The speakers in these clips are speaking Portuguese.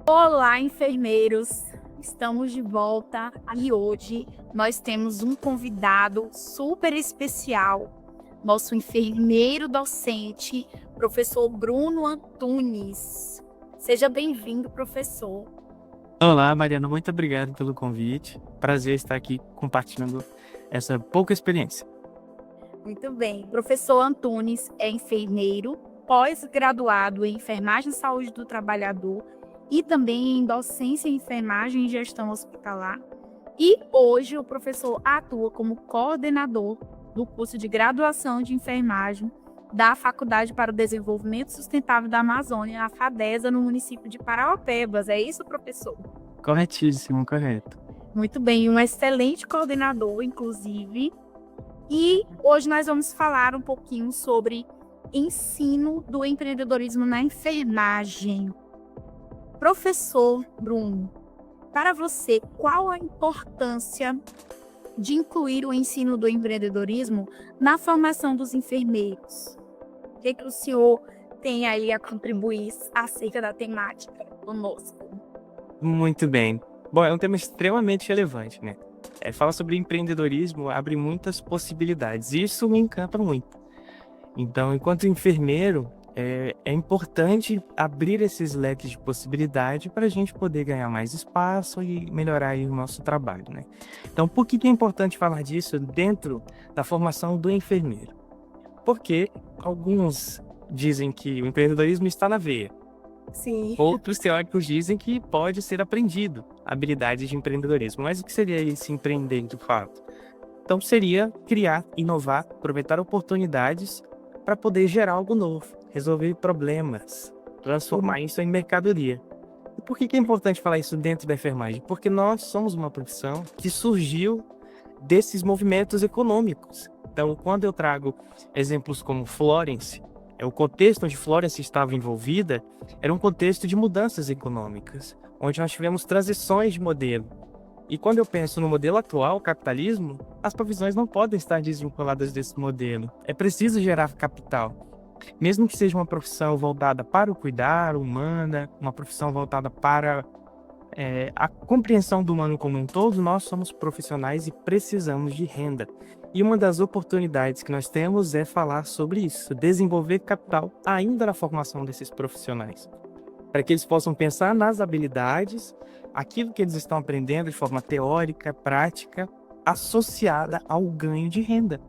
Olá, enfermeiros! Estamos de volta e hoje nós temos um convidado super especial, nosso enfermeiro docente, professor Bruno Antunes. Seja bem-vindo, professor. Olá, Mariana, muito obrigado pelo convite. Prazer estar aqui compartilhando essa pouca experiência. Muito bem. Professor Antunes é enfermeiro, pós-graduado em enfermagem e saúde do trabalhador e também em docência em enfermagem e gestão hospitalar. E hoje o professor atua como coordenador do curso de graduação de enfermagem da Faculdade para o Desenvolvimento Sustentável da Amazônia, a FADESA, no município de Paraopebas. É isso, professor? Corretíssimo, correto. Muito bem, um excelente coordenador, inclusive. E hoje nós vamos falar um pouquinho sobre ensino do empreendedorismo na enfermagem. Professor Bruno, para você, qual a importância de incluir o ensino do empreendedorismo na formação dos enfermeiros? O que o senhor tem aí a contribuir acerca da temática conosco? Muito bem. Bom, é um tema extremamente relevante, né? Falar sobre empreendedorismo abre muitas possibilidades e isso me encanta muito. Então, enquanto enfermeiro, é importante abrir esses leques de possibilidade para a gente poder ganhar mais espaço e melhorar aí o nosso trabalho, né? Então, por que é importante falar disso dentro da formação do enfermeiro? Porque alguns dizem que o empreendedorismo está na veia. Sim. Outros teóricos dizem que pode ser aprendido habilidades de empreendedorismo. Mas o que seria esse empreender de fato? Então seria criar, inovar, aproveitar oportunidades para poder gerar algo novo, resolver problemas, transformar isso em mercadoria. E por que é importante falar isso dentro da enfermagem? Porque nós somos uma profissão que surgiu desses movimentos econômicos. Então, quando eu trago exemplos como Florence, o contexto onde Florence estava envolvida era um contexto de mudanças econômicas, onde nós tivemos transições de modelo. E quando eu penso no modelo atual, o capitalismo, as profissões não podem estar desvinculadas desse modelo. É preciso gerar capital. Mesmo que seja uma profissão voltada para o cuidar, humana, uma profissão voltada para a compreensão do humano como um todo, nós somos profissionais e precisamos de renda. E uma das oportunidades que nós temos é falar sobre isso, desenvolver capital ainda na formação desses profissionais, para que eles possam pensar nas habilidades, aquilo que eles estão aprendendo de forma teórica, prática, associada ao ganho de renda.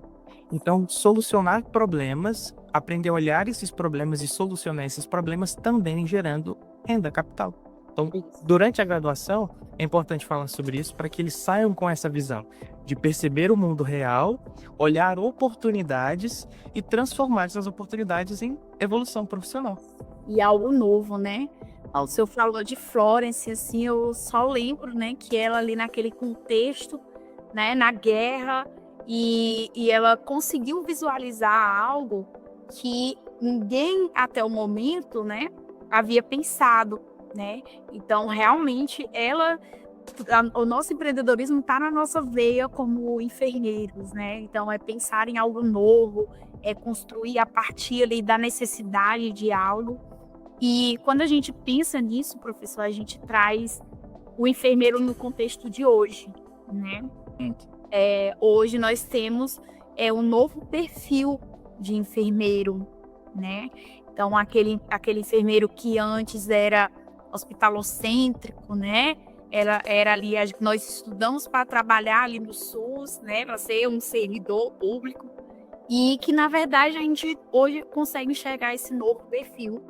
Então, solucionar problemas, aprender a olhar esses problemas e solucionar esses problemas também gerando renda, capital. Então, durante a graduação, é importante falar sobre isso para que eles saiam com essa visão de perceber o mundo real, olhar oportunidades e transformar essas oportunidades em evolução profissional. E algo novo, né? O senhor falou de Florence, assim, eu só lembro, né, que ela ali naquele contexto, né, na guerra, e ela conseguiu visualizar algo que ninguém até o momento, né, havia pensado, né? Então, realmente, o nosso empreendedorismo está na nossa veia como enfermeiros, né? Então, é pensar em algo novo, é construir a partir ali da necessidade de algo. E quando a gente pensa nisso, professor, a gente traz o enfermeiro no contexto de hoje, né? Hoje nós temos um novo perfil de enfermeiro, né? Então, aquele enfermeiro que antes era hospitalocêntrico, né? Era ali, nós estudamos para trabalhar ali no SUS, né? Para ser um servidor público. E que, na verdade, a gente hoje consegue enxergar esse novo perfil,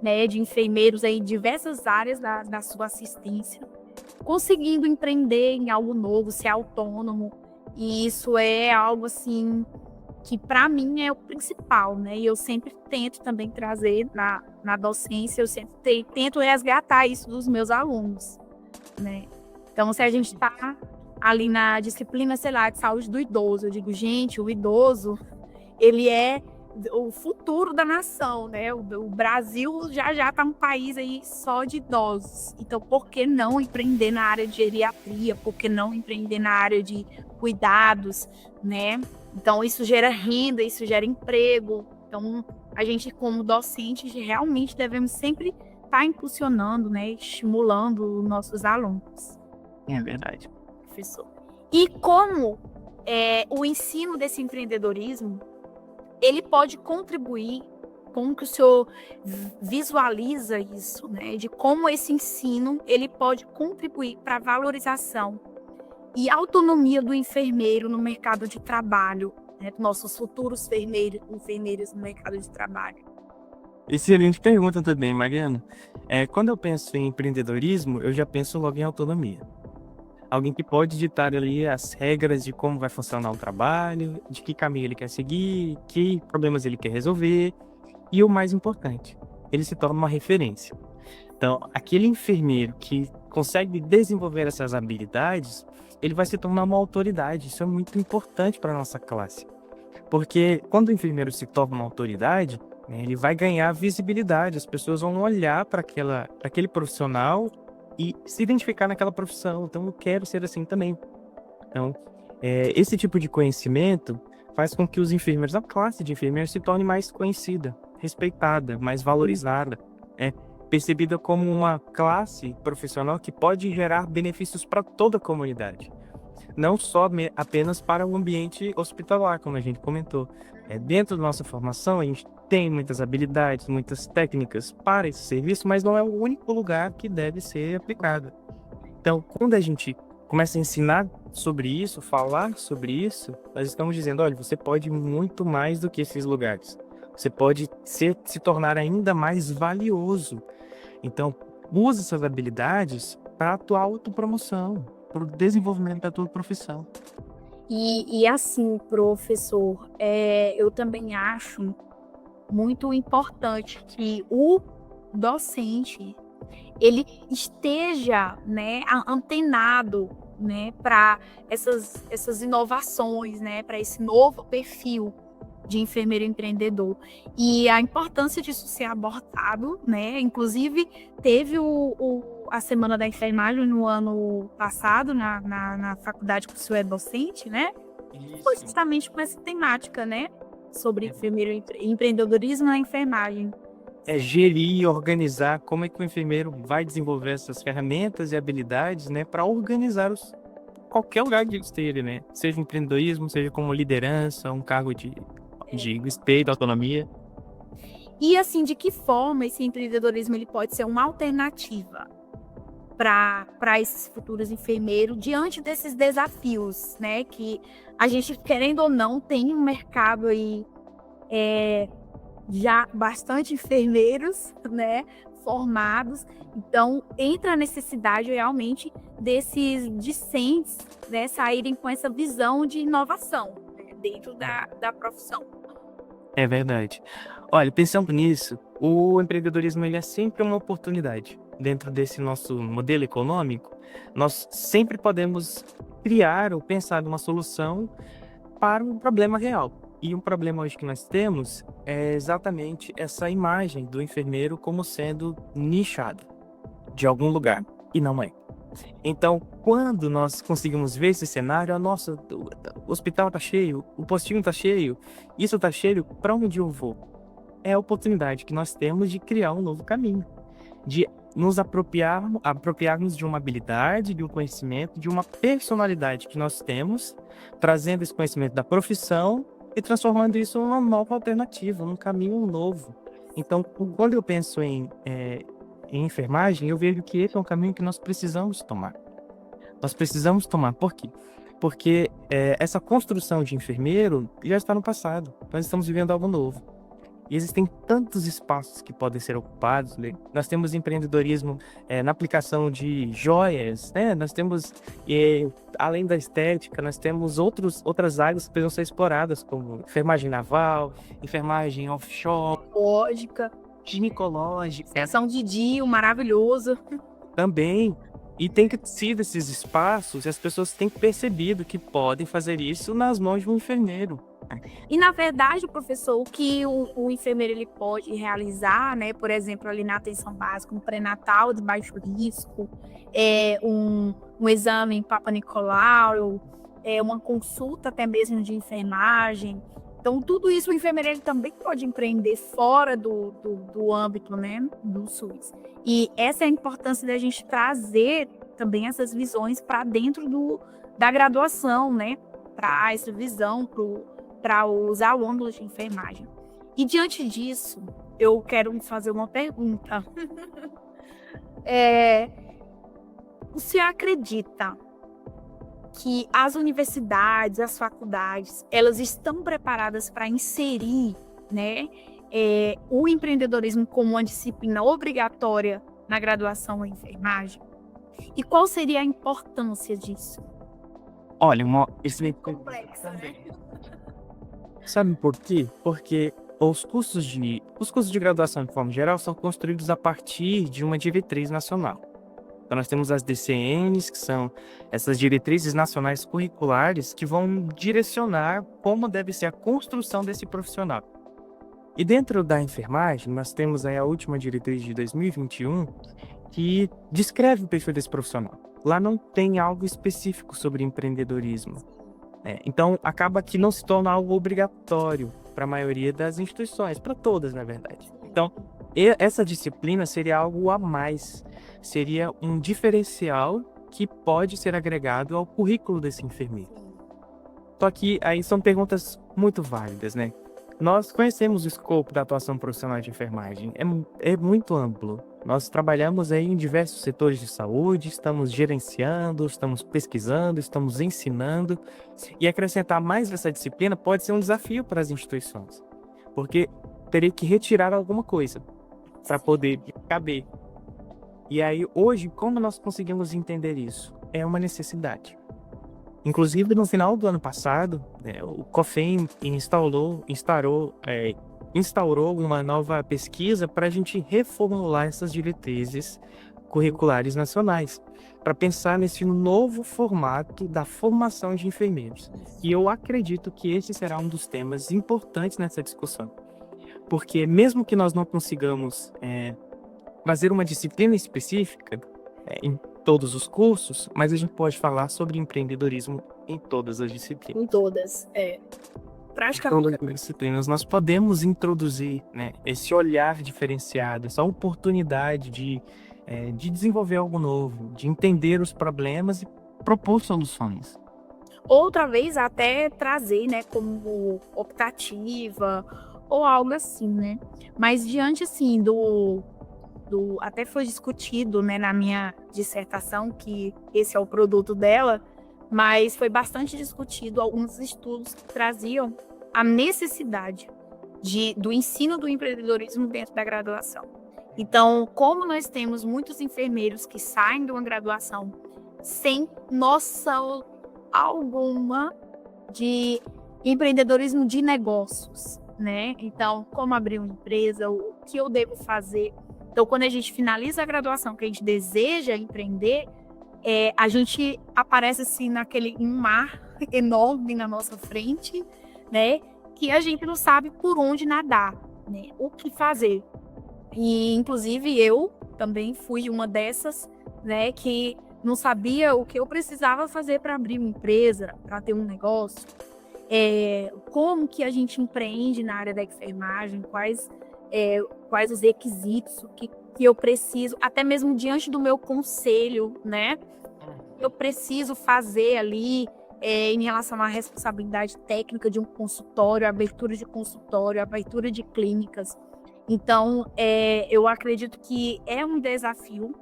né, de enfermeiros aí em diversas áreas da sua assistência, conseguindo empreender em algo novo, ser autônomo. E isso é algo, assim, que para mim é o principal, né? E eu sempre tento também trazer na docência, eu sempre tento resgatar isso dos meus alunos, né? Então, se a gente está ali na disciplina, sei lá, de saúde do idoso, eu digo, gente, o idoso, ele é o futuro da nação, né? O Brasil já está um país aí só de idosos. Então, por que não empreender na área de geriatria? Por que não empreender na área de cuidados, né? Então, isso gera renda, isso gera emprego. Então, a gente, como docentes, realmente devemos sempre está impulsionando, né, estimulando nossos alunos, É verdade. professor. E como o ensino desse empreendedorismo, ele pode contribuir, como que o senhor visualiza isso, né, de como esse ensino ele pode contribuir para a valorização e autonomia do enfermeiro no mercado de trabalho, né, nossos futuros enfermeiros no mercado de trabalho? Excelente pergunta também, Mariana. Quando eu penso em empreendedorismo, eu já penso logo em autonomia. Alguém que pode ditar ali as regras de como vai funcionar o trabalho, de que caminho ele quer seguir, que problemas ele quer resolver. E o mais importante, ele se torna uma referência. Então, aquele enfermeiro que consegue desenvolver essas habilidades, ele vai se tornar uma autoridade. Isso é muito importante para a nossa classe. Porque quando o enfermeiro se torna uma autoridade, né, ele vai ganhar visibilidade. As pessoas vão olhar para aquele profissional e se identificar naquela profissão. Então, eu quero ser assim também. Então, esse tipo de conhecimento faz com que os enfermeiros, a classe de enfermeiros, se torne mais conhecida, respeitada, mais valorizada, percebida como uma classe profissional que pode gerar benefícios para toda a comunidade. Não só apenas para o ambiente hospitalar, como a gente comentou. Dentro da nossa formação, a gente tem muitas habilidades, muitas técnicas para esse serviço, mas não é o único lugar que deve ser aplicado. Então, quando a gente começa a ensinar sobre isso, falar sobre isso, nós estamos dizendo, olha, você pode muito mais do que esses lugares. Você pode se tornar ainda mais valioso. Então, use essas habilidades para a tua autopromoção, para o desenvolvimento da tua profissão. E assim, professor, eu também acho muito importante que o docente ele esteja, né, antenado, né, para essas inovações, né, para esse novo perfil de enfermeiro empreendedor. E a importância disso ser abordado, né, inclusive teve a Semana da Enfermagem no ano passado, na faculdade que o senhor é docente, né, foi Isso. justamente com essa temática, né, sobre empreendedorismo na enfermagem. Gerir e organizar como é que o enfermeiro vai desenvolver essas ferramentas e habilidades, né, para organizar qualquer lugar que ele esteja, né? Seja empreendedorismo, seja como liderança, um cargo de respeito, autonomia. E assim, de que forma esse empreendedorismo ele pode ser uma alternativa para esses futuros enfermeiros diante desses desafios, né? Que a gente, querendo ou não, tem um mercado aí já bastante enfermeiros, né? Formados. Então, entra a necessidade realmente desses discentes, né, saírem com essa visão de inovação, né, dentro da profissão. É verdade. Olha, pensando nisso, o empreendedorismo ele é sempre uma oportunidade. Dentro desse nosso modelo econômico, nós sempre podemos criar ou pensar numa solução para um problema real. E um problema hoje que nós temos é exatamente essa imagem do enfermeiro como sendo nichado de algum lugar, e não é. Então, quando nós conseguimos ver esse cenário, nossa, o hospital tá cheio, o postinho tá cheio, isso tá cheio, para onde eu vou? É a oportunidade que nós temos de criar um novo caminho, de nos apropriarmos de uma habilidade, de um conhecimento, de uma personalidade que nós temos, trazendo esse conhecimento da profissão e transformando isso numa nova alternativa, num caminho novo. Então, quando eu penso em enfermagem, eu vejo que esse é um caminho que nós precisamos tomar. Nós precisamos tomar. Por quê? Porque essa construção de enfermeiro já está no passado. Nós estamos vivendo algo novo. E existem tantos espaços que podem ser ocupados, né? Nós temos empreendedorismo na aplicação de joias, né? Nós temos, além da estética, nós temos outras áreas que precisam ser exploradas, como enfermagem naval, enfermagem offshore, Lógica, ginecológica. extensão de DIU, maravilhoso. Também. E tem que ser esses espaços e as pessoas têm percebido que podem fazer isso nas mãos de um enfermeiro. E na verdade, professor, o que o enfermeiro ele pode realizar, né, por exemplo, ali na atenção básica, um pré-natal de baixo risco, um exame Papa Nicolau, uma consulta até mesmo de enfermagem, Então, tudo isso o enfermeiro ele também pode empreender fora do âmbito, né, do SUS. E essa é a importância da gente trazer também essas visões para dentro da graduação, né, para essa visão para os alunos de enfermagem. E diante disso, eu quero fazer uma pergunta. Você acredita que as universidades, as faculdades, elas estão preparadas para inserir, né, o empreendedorismo como uma disciplina obrigatória na graduação em enfermagem? E qual seria a importância disso? Olha, excelente Complexa, né? Sabe por quê? Porque os cursos de graduação, de forma geral, são construídos a partir de uma diretriz nacional. Então, nós temos as DCNs, que são essas diretrizes nacionais curriculares, que vão direcionar como deve ser a construção desse profissional. E dentro da enfermagem, nós temos aí a última diretriz de 2021, que descreve o perfil desse profissional. Lá não tem algo específico sobre empreendedorismo. Então, acaba que não se torna algo obrigatório para a maioria das instituições, para todas, na verdade. Então, essa disciplina seria algo a mais, seria um diferencial que pode ser agregado ao currículo desse enfermeiro. Só que aí são perguntas muito válidas, né? Nós conhecemos o escopo da atuação profissional de enfermagem, é muito amplo. Nós trabalhamos aí em diversos setores de saúde, estamos gerenciando, estamos pesquisando, estamos ensinando, e acrescentar mais essa disciplina pode ser um desafio para as instituições, porque teria que retirar alguma coisa para poder caber. E aí, hoje, como nós conseguimos entender isso? É uma necessidade. Inclusive, no final do ano passado, o COFEM instaurou uma nova pesquisa para a gente reformular essas diretrizes curriculares nacionais, para pensar nesse novo formato da formação de enfermeiros. E eu acredito que esse será um dos temas importantes nessa discussão, porque mesmo que nós não consigamos fazer uma disciplina específica em todos os cursos, mas a gente pode falar sobre empreendedorismo em todas as disciplinas. Em todas, praticamente. Todas as disciplinas nós podemos introduzir, né, esse olhar diferenciado, essa oportunidade de desenvolver algo novo, de entender os problemas e propor soluções. Outra vez até trazer, né, como optativa ou algo assim, né? Mas diante, assim, até foi discutido, né, na minha dissertação, que esse é o produto dela, mas foi bastante discutido alguns estudos que traziam a necessidade do ensino do empreendedorismo dentro da graduação. Então, como nós temos muitos enfermeiros que saem de uma graduação sem noção alguma de empreendedorismo de negócios, né? Então, como abrir uma empresa, o que eu devo fazer. Então, quando a gente finaliza a graduação, que a gente deseja empreender, a gente aparece assim um mar enorme na nossa frente, né? Que a gente não sabe por onde nadar, né? O que fazer. E, inclusive, eu também fui uma dessas, né? Que não sabia o que eu precisava fazer para abrir uma empresa, para ter um negócio. Como que a gente empreende na área da enfermagem, quais os requisitos que eu preciso, até mesmo diante do meu conselho, né? Eu preciso fazer ali em relação à responsabilidade técnica de um consultório, abertura de consultório, abertura de clínicas. Então, eu acredito que é um desafio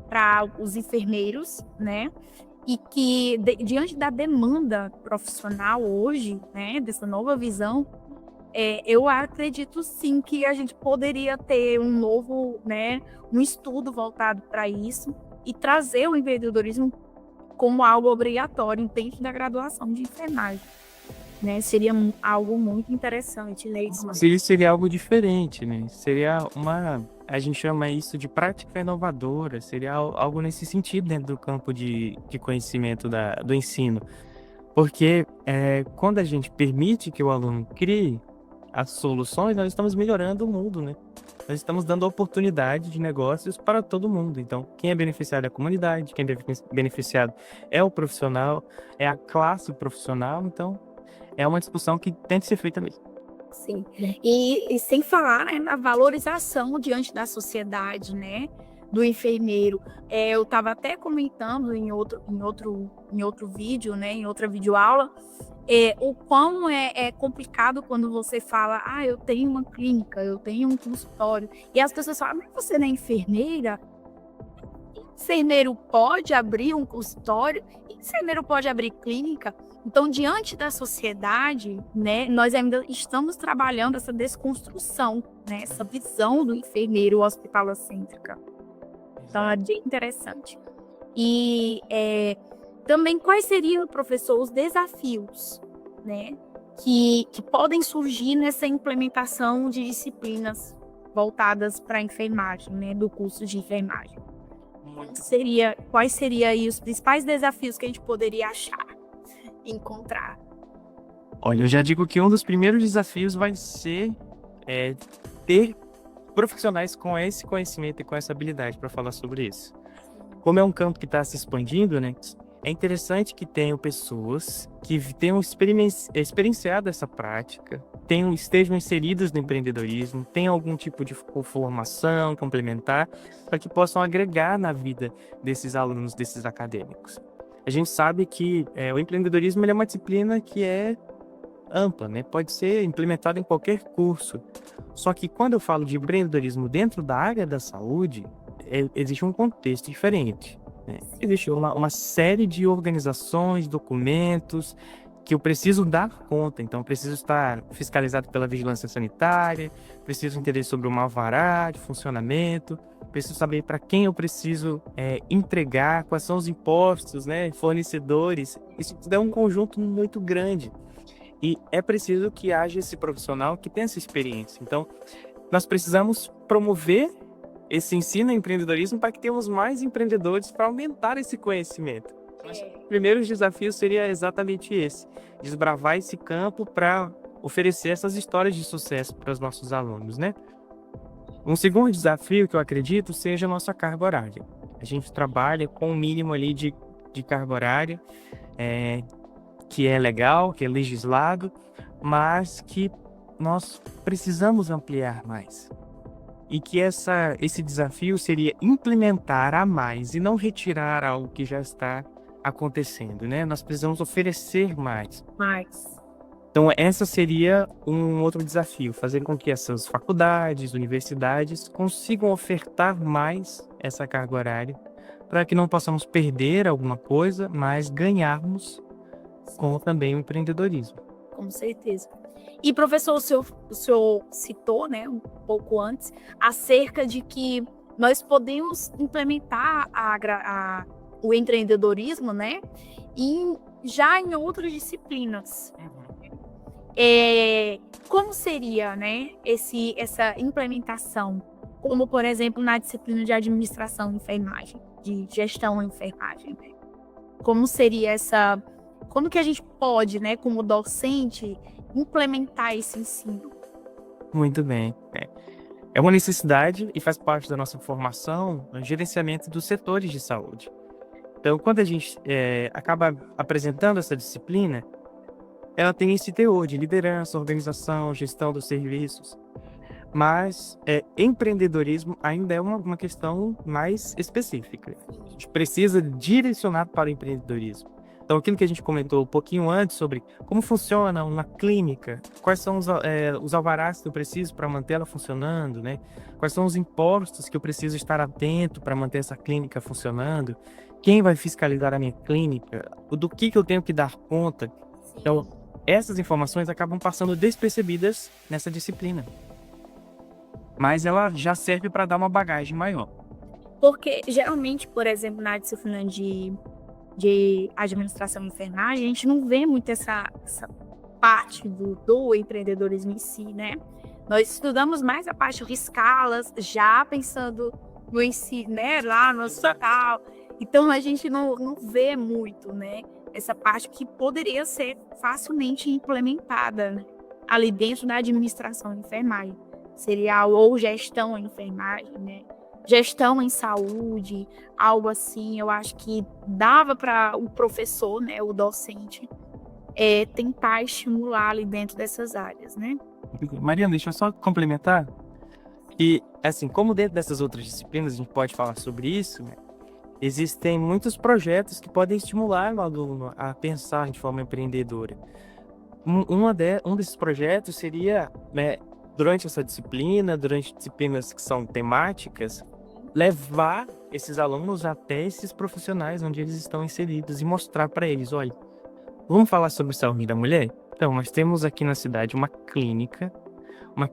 para os enfermeiros, né? E que, diante da demanda profissional hoje, né, dessa nova visão, eu acredito sim que a gente poderia ter um novo, né, um estudo voltado para isso e trazer o empreendedorismo como algo obrigatório dentro da graduação de enfermagem, né? Seria algo muito interessante, né? Seria algo diferente, né? A gente chama isso de prática inovadora, seria algo nesse sentido dentro do campo de conhecimento do ensino. Porque quando a gente permite que o aluno crie as soluções, nós estamos melhorando o mundo, né? Nós estamos dando oportunidade de negócios para todo mundo. Então, quem é beneficiado é a comunidade, quem é beneficiado é o profissional, é a classe profissional. Então, é uma discussão que tem que ser feita mesmo. Sim. E sem falar, né, na valorização diante da sociedade, né, do enfermeiro. Eu estava até comentando em outro vídeo, né, em outra videoaula, o quão é complicado quando você fala: "Ah, eu tenho uma clínica, eu tenho um consultório", e as pessoas falam: "Mas você não é enfermeira? Enfermeiro pode abrir um consultório? Enfermeiro pode abrir clínica?". Então, diante da sociedade, né, nós ainda estamos trabalhando essa desconstrução, né, essa visão do enfermeiro hospitalocêntrica. Então é bem interessante. E, também quais seriam, professor, os desafios, né, que podem surgir nessa implementação de disciplinas voltadas para a enfermagem, né, do curso de enfermagem? Muito. Quais seriam aí os principais desafios que a gente poderia achar, encontrar? Olha, eu já digo que um dos primeiros desafios vai ser ter profissionais com esse conhecimento e com essa habilidade para falar sobre isso. Como é um campo que está se expandindo, né? É interessante que tenham pessoas que tenham experienciado essa prática, estejam inseridas no empreendedorismo, tenham algum tipo de formação complementar, para que possam agregar na vida desses alunos, desses acadêmicos. A gente sabe que o empreendedorismo ele é uma disciplina que é ampla, né? Pode ser implementada em qualquer curso. Só que quando eu falo de empreendedorismo dentro da área da saúde, existe um contexto diferente, né? Existe uma série de organizações, documentos que eu preciso dar conta. Então, eu preciso estar fiscalizado pela vigilância sanitária, preciso entender sobre o alvará de funcionamento, preciso saber para quem eu preciso entregar, quais são os impostos, né, fornecedores. Isso tudo é um conjunto muito grande. E é preciso que haja esse profissional que tenha essa experiência. Então, nós precisamos promover esse ensino ao empreendedorismo para que tenhamos mais empreendedores para aumentar esse conhecimento. Os primeiros desafios seria exatamente esse: desbravar esse campo para oferecer essas histórias de sucesso para os nossos alunos, né? Um segundo desafio que eu acredito seja a nossa carga horária. A gente trabalha com um mínimo ali de carga horária, que é legal, que é legislado, mas que nós precisamos ampliar mais. E que esse desafio seria implementar a mais e não retirar algo que já está acontecendo, né? Nós precisamos oferecer mais. Mais. Então, essa seria um outro desafio, fazer com que essas faculdades, universidades consigam ofertar mais essa carga horária, para que não possamos perder alguma coisa, mas ganharmos com também o empreendedorismo. Com certeza. E, professor, o senhor citou, né, um pouco antes, acerca de que nós podemos implementar o empreendedorismo, né, já em outras disciplinas. Como seria, né, essa implementação? Como, por exemplo, na disciplina de administração em enfermagem, de gestão em enfermagem, né? Como seria como que a gente pode, né, como docente, implementar esse ensino? Muito bem. É uma necessidade e faz parte da nossa formação o gerenciamento dos setores de saúde. Então, quando a gente acaba apresentando essa disciplina, ela tem esse teor de liderança, organização, gestão dos serviços. Mas empreendedorismo ainda é uma questão mais específica. A gente precisa direcionar para o empreendedorismo. Então, aquilo que a gente comentou um pouquinho antes sobre como funciona uma clínica, quais são os alvarás que eu preciso para manter ela funcionando, né? Quais são os impostos que eu preciso estar atento para manter essa clínica funcionando, quem vai fiscalizar a minha clínica, do que eu tenho que dar conta. Então, essas informações acabam passando despercebidas nessa disciplina, mas ela já serve para dar uma bagagem maior. Porque, geralmente, por exemplo, na disciplina de administração e enfermagem, a gente não vê muito essa parte do empreendedorismo em si, né? Nós estudamos mais a parte de escalas, já pensando no ensino, né, lá no hospital. Então, a gente não vê muito, né, essa parte que poderia ser facilmente implementada, né, ali dentro da administração e enfermagem. Seria ou gestão em enfermagem, né? Gestão em saúde, algo assim. Eu acho que dava para o professor, né, o docente, tentar estimular ali dentro dessas áreas, né? Mariana, deixa eu só complementar. E, assim, como dentro dessas outras disciplinas a gente pode falar sobre isso, né? Existem muitos projetos que podem estimular o aluno a pensar de forma empreendedora. Um desses projetos seria, né, durante essa disciplina, durante disciplinas que são temáticas, levar esses alunos até esses profissionais onde eles estão inseridos e mostrar para eles, olha, vamos falar sobre saúde da mulher? Então, nós temos aqui na cidade uma clínica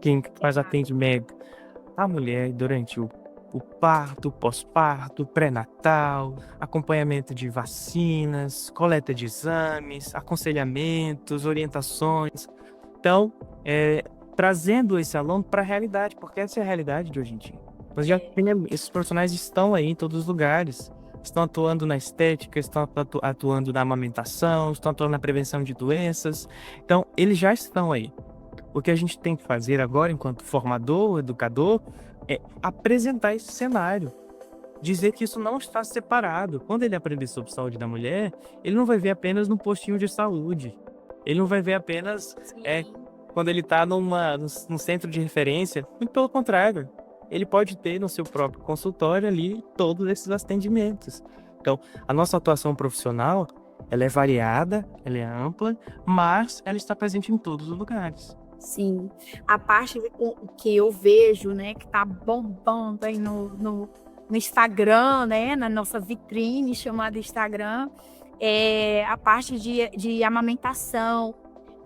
que faz Exato. atendimento à mulher durante o parto, pós-parto, pré-natal, acompanhamento de vacinas, coleta de exames, aconselhamentos, orientações. Então, trazendo esse aluno para a realidade, porque essa é a realidade de hoje em dia. Nós já temos, esses profissionais estão aí em todos os lugares, estão atuando na estética, estão atuando na amamentação, estão atuando na prevenção de doenças. Então, eles já estão aí. O que a gente tem que fazer agora, enquanto formador, educador, é apresentar esse cenário. Dizer que isso não está separado. Quando ele aprender sobre saúde da mulher, ele não vai ver apenas no postinho de saúde. Ele não vai ver apenas Sim. quando ele está num centro de referência. Muito pelo contrário. Ele pode ter no seu próprio consultório ali todos esses atendimentos. Então, a nossa atuação profissional, ela é variada, ela é ampla, mas ela está presente em todos os lugares. Sim, a parte que eu vejo, né, que tá bombando aí no Instagram, né, na nossa vitrine chamada Instagram, é a parte de amamentação,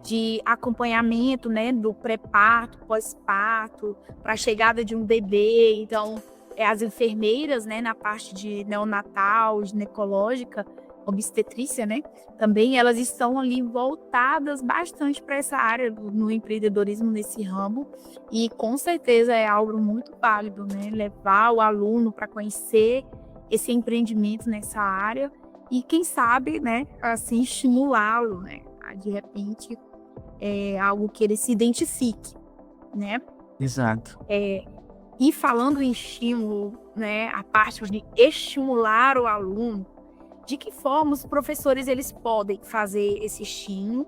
de acompanhamento, né, do pré-parto, pós-parto, para a chegada de um bebê. Então, as enfermeiras, né, na parte de neonatal, ginecológica, obstetrícia, né, também elas estão ali voltadas bastante para essa área no empreendedorismo nesse ramo, e com certeza é algo muito válido, né, levar o aluno para conhecer esse empreendimento nessa área e quem sabe, né, assim estimulá-lo, né, a de repente algo que ele se identifique, né? Exato. E falando em estímulo, né, a parte de estimular o aluno, de que forma os professores eles podem fazer esse estímulo,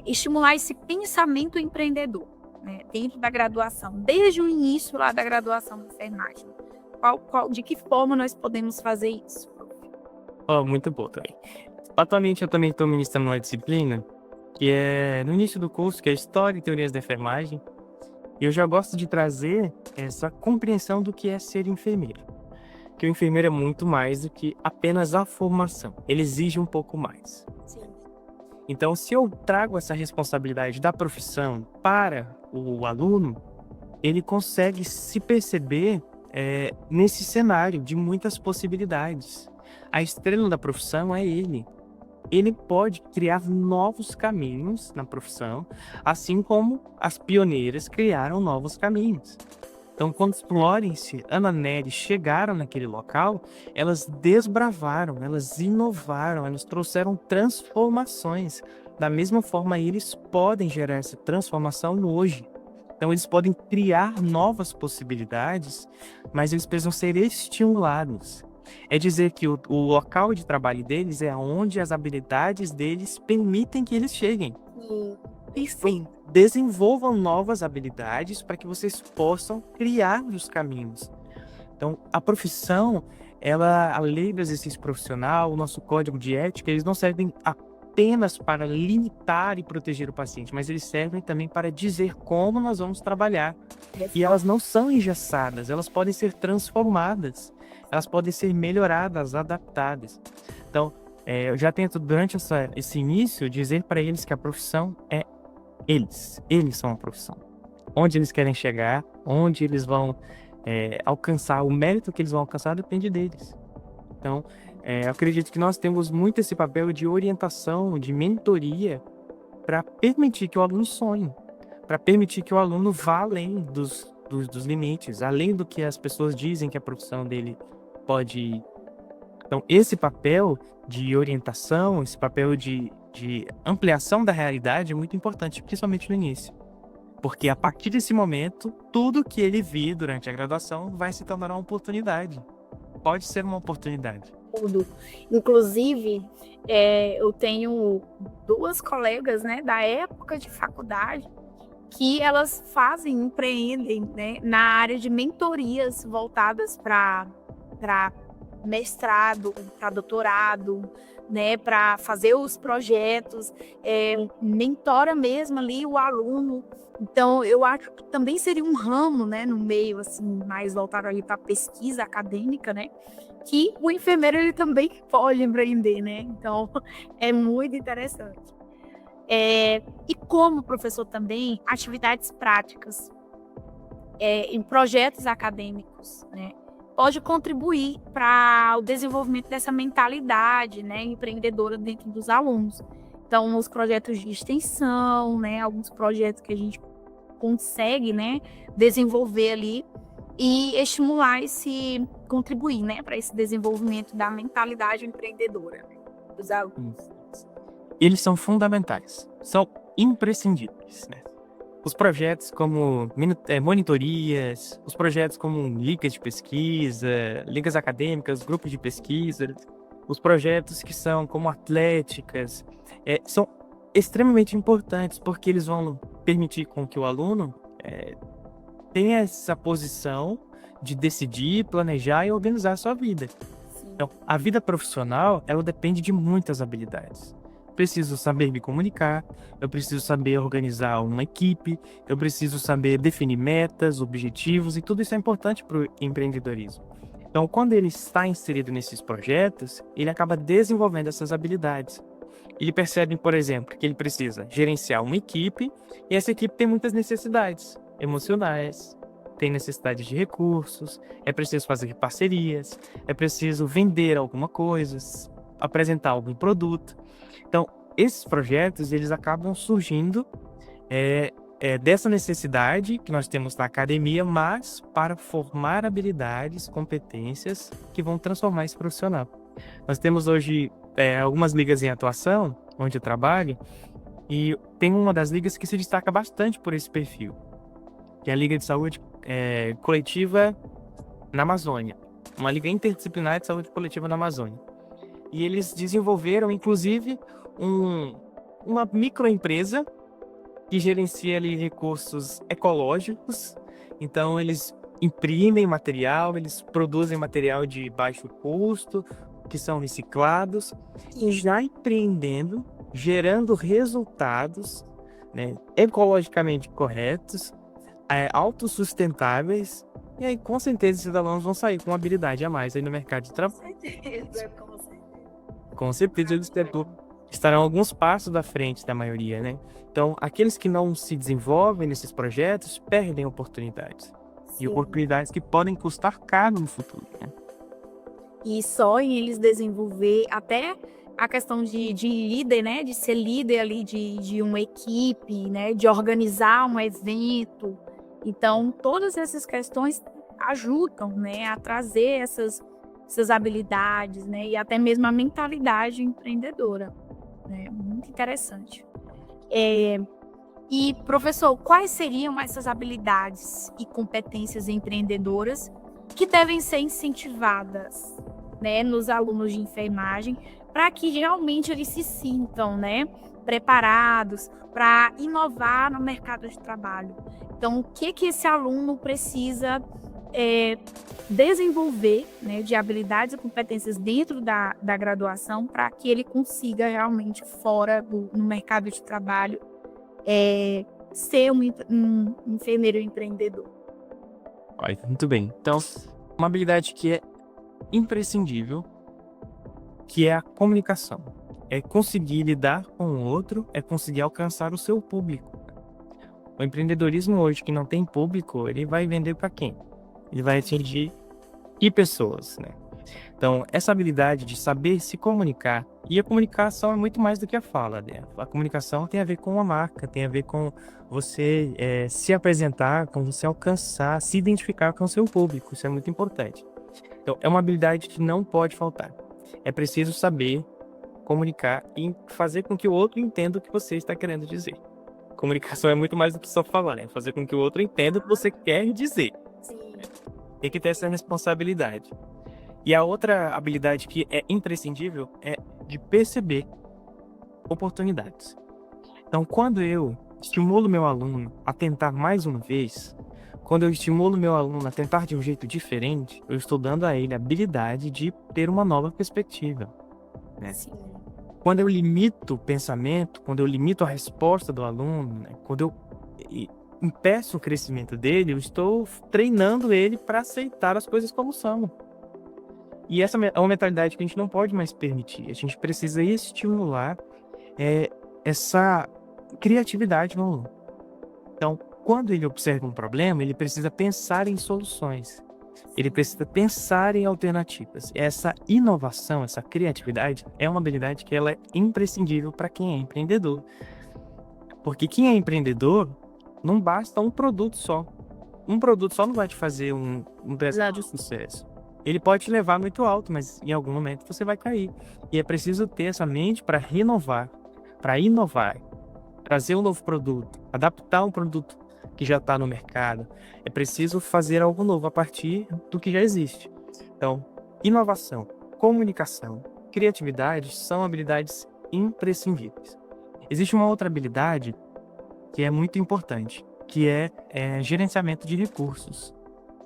estimular esse pensamento empreendedor, né, dentro da graduação, desde o início lá da graduação de enfermagem. De que forma nós podemos fazer isso? Muito bom também. Atualmente eu também estou ministrando uma disciplina que é no início do curso, que é História e Teorias da Enfermagem. E eu já gosto de trazer essa compreensão do que é ser enfermeiro. Que o enfermeiro é muito mais do que apenas a formação. Ele exige um pouco mais. Sim. Então, se eu trago essa responsabilidade da profissão para o aluno, ele consegue se perceber nesse cenário de muitas possibilidades. A estrela da profissão é ele. Ele pode criar novos caminhos na profissão, assim como as pioneiras criaram novos caminhos. Então, quando Florence, Ana Nery chegaram naquele local, elas desbravaram, elas inovaram, elas trouxeram transformações. Da mesma forma, eles podem gerar essa transformação hoje. Então, eles podem criar novas possibilidades, mas eles precisam ser estimulados. É dizer que o local de trabalho deles é onde as habilidades deles permitem que eles cheguem. Enfim, desenvolvam novas habilidades para que vocês possam criar os caminhos. Então, a profissão, a lei do exercício profissional, o nosso código de ética, eles não servem apenas para limitar e proteger o paciente, mas eles servem também para dizer como nós vamos trabalhar. E elas não são engessadas, elas podem ser transformadas, elas podem ser melhoradas, adaptadas. Então, eu já tento, durante esse início, dizer para eles que a profissão é eles. Eles são a profissão. Onde eles querem chegar, onde eles vão alcançar, o mérito que eles vão alcançar depende deles. Então, eu acredito que nós temos muito esse papel de orientação, de mentoria, para permitir que o aluno sonhe, para permitir que o aluno vá além dos limites, além do que as pessoas dizem que a profissão dele pode ir. Então, esse papel de orientação, esse papel de ampliação da realidade é muito importante, principalmente no início. Porque a partir desse momento, tudo que ele vir durante a graduação vai se tornar uma oportunidade. Pode ser uma oportunidade. tudo. Inclusive, eu tenho duas colegas, né, da época de faculdade, que elas empreendem, né, na área de mentorias voltadas para mestrado, para doutorado, né, para fazer os projetos, mentora mesmo ali o aluno. Então, eu acho que também seria um ramo, né, no meio, assim, mais voltado ali para pesquisa acadêmica, né, que o enfermeiro ele também pode empreender, né? Então, é muito interessante. E como professor também, atividades práticas em projetos acadêmicos, né? Pode contribuir para o desenvolvimento dessa mentalidade, né, empreendedora dentro dos alunos. Então, os projetos de extensão, né, alguns projetos que a gente consegue, né, desenvolver ali e estimular contribuir, né, para esse desenvolvimento da mentalidade empreendedora dos alunos. Eles são fundamentais, são imprescindíveis, né? Os projetos como monitorias, os projetos como ligas de pesquisa, ligas acadêmicas, grupos de pesquisa, os projetos que são como atléticas, são extremamente importantes porque eles vão permitir com que o aluno tenha essa posição de decidir, planejar e organizar a sua vida. Sim. Então, a vida profissional, ela depende de muitas habilidades. Preciso saber me comunicar, eu preciso saber organizar uma equipe, eu preciso saber definir metas, objetivos, e tudo isso é importante para o empreendedorismo. Então, quando ele está inserido nesses projetos, ele acaba desenvolvendo essas habilidades. Ele percebe, por exemplo, que ele precisa gerenciar uma equipe, e essa equipe tem muitas necessidades emocionais, tem necessidade de recursos, é preciso fazer parcerias, é preciso vender alguma coisa, apresentar algum produto. Então, esses projetos, eles acabam surgindo dessa necessidade que nós temos na academia, mas para formar habilidades, competências que vão transformar esse profissional. Nós temos hoje algumas ligas em atuação, onde eu trabalho, e tem uma das ligas que se destaca bastante por esse perfil, que é a Liga de Saúde Coletiva na Amazônia, uma liga interdisciplinar de saúde coletiva na Amazônia. E eles desenvolveram, inclusive, uma microempresa que gerencia ali recursos ecológicos. Então, eles imprimem material, eles produzem material de baixo custo, que são reciclados, e já empreendendo, gerando resultados, né, ecologicamente corretos, autossustentáveis, e aí, com certeza, esses alunos vão sair com uma habilidade a mais aí no mercado de trabalho. Com certeza, eles estarão alguns passos da frente da maioria, né? Então, aqueles que não se desenvolvem nesses projetos perdem oportunidades. Sim. E oportunidades que podem custar caro no futuro, né? E só em eles desenvolver até a questão de líder, né? De ser líder ali de uma equipe, né? De organizar um evento. Então, todas essas questões ajudam, né? A trazer essas habilidades, né? E até mesmo a mentalidade empreendedora, né? Muito interessante. E, professor, quais seriam essas habilidades e competências empreendedoras que devem ser incentivadas, né, nos alunos de enfermagem para que realmente eles se sintam, né, preparados para inovar no mercado de trabalho? Então, o que esse aluno precisa desenvolver, né, de habilidades e competências dentro da graduação para que ele consiga realmente, fora no mercado de trabalho, ser um enfermeiro empreendedor? Olha, muito bem. Então, uma habilidade que é imprescindível, que é a comunicação. É conseguir lidar com o outro, é conseguir alcançar o seu público. O empreendedorismo hoje, que não tem público, ele vai vender para quem? Ele vai atingir que pessoas, né? Então, essa habilidade de saber se comunicar, e a comunicação é muito mais do que a fala, né? A comunicação tem a ver com a marca, tem a ver com você se apresentar, com você alcançar, se identificar com o seu público, isso é muito importante. Então, é uma habilidade que não pode faltar. É preciso saber comunicar e fazer com que o outro entenda o que você está querendo dizer. Comunicação é muito mais do que só falar, né? Fazer com que o outro entenda o que você quer dizer. Sim. Tem que ter essa responsabilidade. E a outra habilidade que é imprescindível é de perceber oportunidades. Então, quando eu estimulo meu aluno a tentar mais uma vez, quando eu estimulo meu aluno a tentar de um jeito diferente, eu estou dando a ele a habilidade de ter uma nova perspectiva, né? Sim. Quando eu limito o pensamento, quando eu limito a resposta do aluno, né? Quando eu impeço o crescimento dele, eu estou treinando ele para aceitar as coisas como são. E essa é uma mentalidade que a gente não pode mais permitir. A gente precisa estimular essa criatividade no aluno. Então, quando ele observa um problema, ele precisa pensar em soluções. Ele precisa pensar em alternativas. Essa inovação, essa criatividade é uma habilidade que ela é imprescindível para quem é empreendedor. Porque quem é empreendedor, não basta um produto só. Um produto só não vai te fazer um empresário de sucesso. Ele pode te levar muito alto, mas em algum momento você vai cair. E é preciso ter essa mente para renovar, para inovar, trazer um novo produto, adaptar um produto que já está no mercado. É preciso fazer algo novo a partir do que já existe. Então, inovação, comunicação, criatividade são habilidades imprescindíveis. Existe uma outra habilidade que é muito importante, que é gerenciamento de recursos.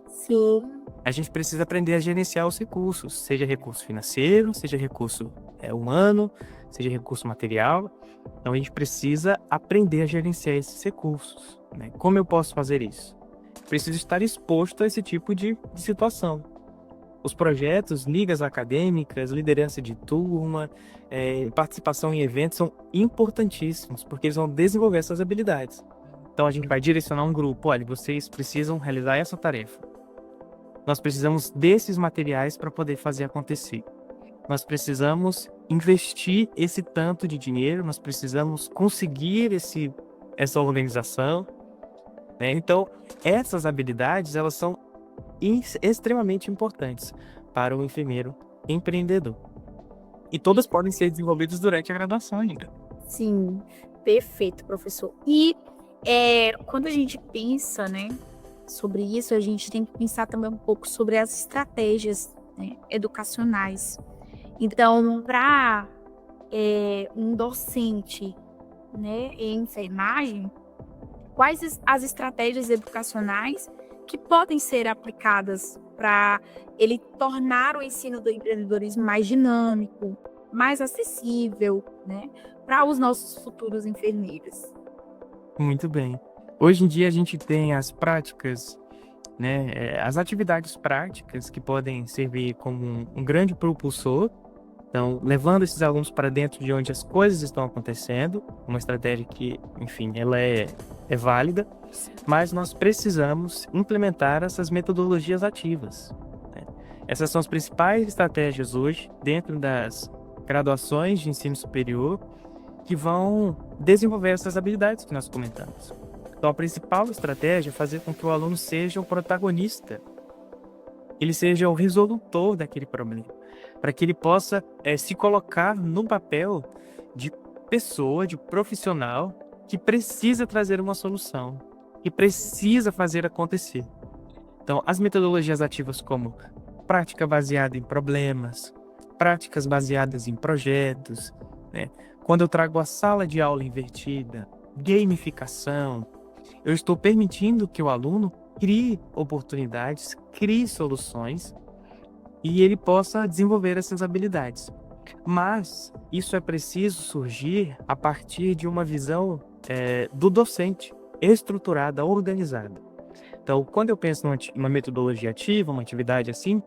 Sim. A gente precisa aprender a gerenciar os recursos, seja recurso financeiro, seja recurso humano, seja recurso material. Então, a gente precisa aprender a gerenciar esses recursos, né? Como eu posso fazer isso? Preciso estar exposto a esse tipo de situação. Os projetos, ligas acadêmicas, liderança de turma, participação em eventos são importantíssimos, porque eles vão desenvolver essas habilidades. Então, a gente vai direcionar um grupo. Olha, vocês precisam realizar essa tarefa. Nós precisamos desses materiais para poder fazer acontecer. Nós precisamos investir esse tanto de dinheiro, nós precisamos conseguir essa organização, né? Então, essas habilidades, elas são extremamente importantes para o enfermeiro empreendedor. E todas podem ser desenvolvidas durante a graduação ainda. Sim, perfeito, professor. E quando a gente pensa, né, sobre isso, a gente tem que pensar também um pouco sobre as estratégias, né, educacionais. Então, para um docente, né, em enfermagem, quais as estratégias educacionais que podem ser aplicadas para ele tornar o ensino do empreendedorismo mais dinâmico, mais acessível, né, para os nossos futuros enfermeiros? Muito bem. Hoje em dia a gente tem as práticas, né, as atividades práticas que podem servir como um grande propulsor. Então, levando esses alunos para dentro de onde as coisas estão acontecendo, uma estratégia que, enfim, ela é válida, mas nós precisamos implementar essas metodologias ativas, né? Essas são as principais estratégias hoje, dentro das graduações de ensino superior, que vão desenvolver essas habilidades que nós comentamos. Então, a principal estratégia é fazer com que o aluno seja o protagonista, ele seja o resolutor daquele problema, para que ele possa se colocar no papel de pessoa, de profissional que precisa trazer uma solução, que precisa fazer acontecer. Então, as metodologias ativas como prática baseada em problemas, práticas baseadas em projetos, né? Quando eu trago a sala de aula invertida, gamificação, eu estou permitindo que o aluno crie oportunidades, crie soluções e ele possa desenvolver essas habilidades. Mas isso é preciso surgir a partir de uma visão do docente, estruturada, organizada. Então, quando eu penso numa metodologia ativa, uma atividade assim,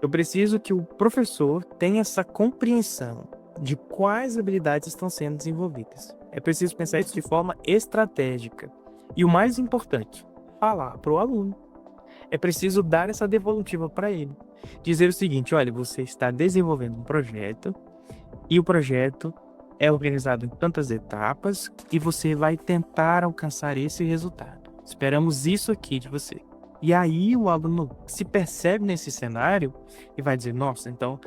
eu preciso que o professor tenha essa compreensão de quais habilidades estão sendo desenvolvidas. É preciso pensar isso de forma estratégica. E o mais importante, falar para o aluno. É preciso dar essa devolutiva para ele. Dizer o seguinte: olha, você está desenvolvendo um projeto e o projeto é organizado em tantas etapas e você vai tentar alcançar esse resultado. Esperamos isso aqui de você. E aí o aluno se percebe nesse cenário e vai dizer: nossa, então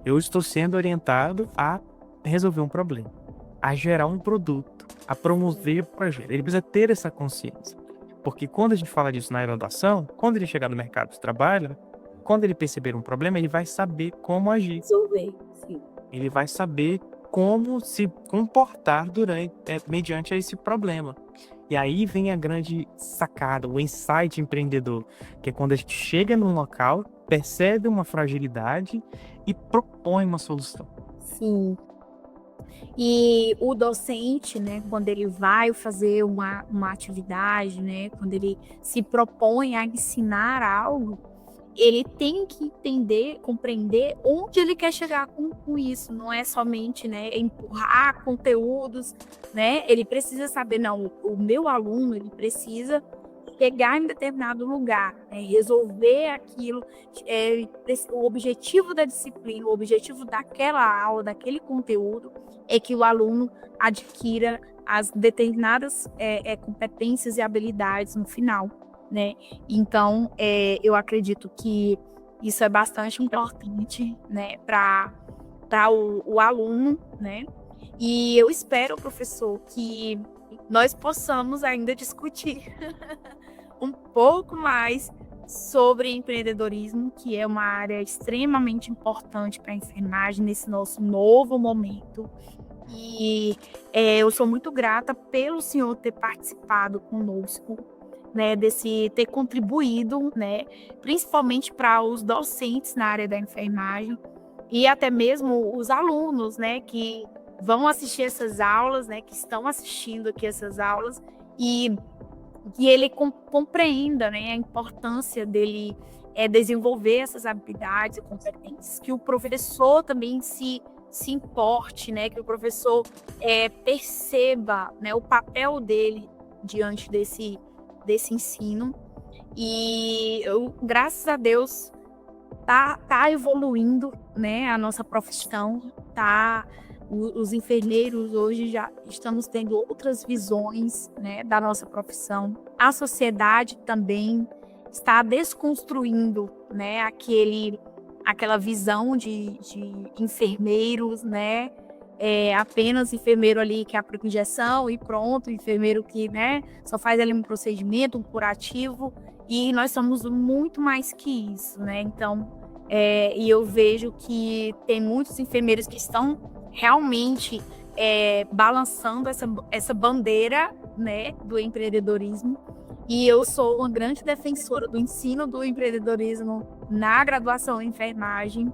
eu estou sendo orientado a resolver um problema, a gerar um produto, a promover o projeto. Ele precisa ter essa consciência. Porque quando a gente fala disso na graduação, quando ele chegar no mercado de trabalho, quando ele perceber um problema, ele vai saber como agir. Resolver, sim. Ele vai saber como se comportar mediante esse problema. E aí vem a grande sacada, o insight empreendedor, que é quando a gente chega num local, percebe uma fragilidade e propõe uma solução. Sim. E o docente, né, quando ele vai fazer uma atividade, né, quando ele se propõe a ensinar algo, ele tem que entender, compreender onde ele quer chegar com isso. Não é somente, né, empurrar conteúdos, né? Ele precisa saber, não, o meu aluno, ele precisa chegar em determinado lugar, né, resolver aquilo, o objetivo da disciplina, o objetivo daquela aula, daquele conteúdo, é que o aluno adquira as determinadas competências e habilidades no final, né? Então, eu acredito que isso é bastante importante, né, para o aluno, né? E eu espero, professor, que nós possamos ainda discutir um pouco mais sobre empreendedorismo, que é uma área extremamente importante para a enfermagem nesse nosso novo momento. E eu sou muito grata pelo senhor ter participado conosco, né, ter contribuído, né, principalmente para os docentes na área da enfermagem e até mesmo os alunos, né, que vão assistir essas aulas, né, que estão assistindo aqui essas aulas e que ele compreenda, né, a importância dele desenvolver essas habilidades e competências, que o professor também se importe, né, que o professor perceba, né, o papel dele diante desse ensino. E graças a Deus, tá evoluindo, né, a nossa profissão, os enfermeiros hoje já estamos tendo outras visões, né, da nossa profissão. A sociedade também está desconstruindo, né, aquela visão de enfermeiros, né, apenas enfermeiro ali que aplica injeção e pronto, enfermeiro que, né, só faz ali um procedimento, um curativo, e nós somos muito mais que isso, né? Então, e eu vejo que tem muitos enfermeiros que estão realmente balançando essa bandeira, né, do empreendedorismo. E eu sou uma grande defensora do ensino do empreendedorismo na graduação em enfermagem.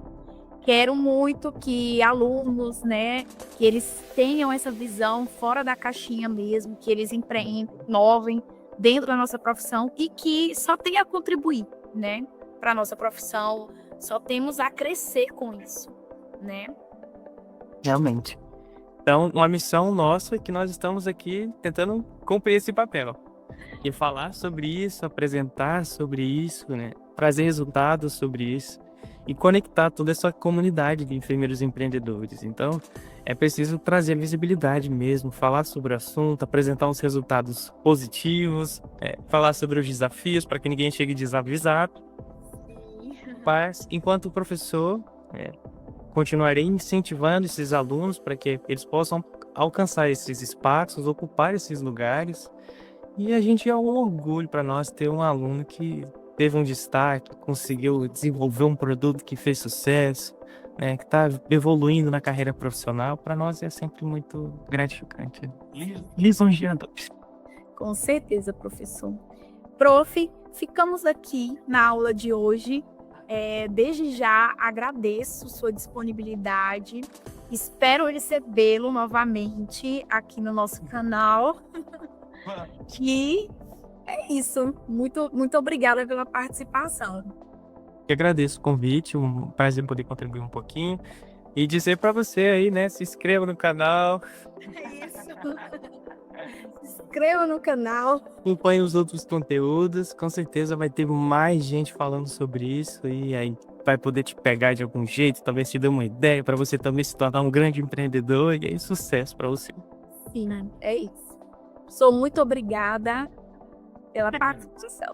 Quero muito que alunos, né, que eles tenham essa visão fora da caixinha mesmo, que eles inovem dentro da nossa profissão e que só tem a contribuir, né, para a nossa profissão, só temos a crescer com isso, né? Realmente. Então, uma missão nossa que nós estamos aqui tentando cumprir esse papel. E falar sobre isso, apresentar sobre isso, né? Trazer resultados sobre isso e conectar toda essa comunidade de enfermeiros empreendedores. Então, é preciso trazer visibilidade mesmo, falar sobre o assunto, apresentar uns resultados positivos, falar sobre os desafios para que ninguém chegue desavisado. Mas, enquanto professor, continuarei incentivando esses alunos para que eles possam alcançar esses espaços, ocupar esses lugares. E a gente é um orgulho para nós ter um aluno que teve um destaque, conseguiu desenvolver um produto que fez sucesso, né, que está evoluindo na carreira profissional. Para nós é sempre muito gratificante, lisonjeador. Com certeza, professor. Prof, ficamos aqui na aula de hoje. Desde já agradeço sua disponibilidade. Espero recebê-lo novamente aqui no nosso canal. E é isso. Muito, muito obrigada pela participação. Eu agradeço o convite, um prazer poder contribuir um pouquinho. E dizer para você aí, né, se inscreva no canal. É isso. Se inscreva no canal. Acompanhe os outros conteúdos. Com certeza vai ter mais gente falando sobre isso. E aí vai poder te pegar de algum jeito. Talvez te dê uma ideia para você também se tornar um grande empreendedor. E aí, sucesso para você. Sim, é isso. Sou muito obrigada pela participação.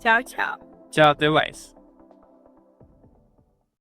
Tchau, tchau. Tchau, até mais.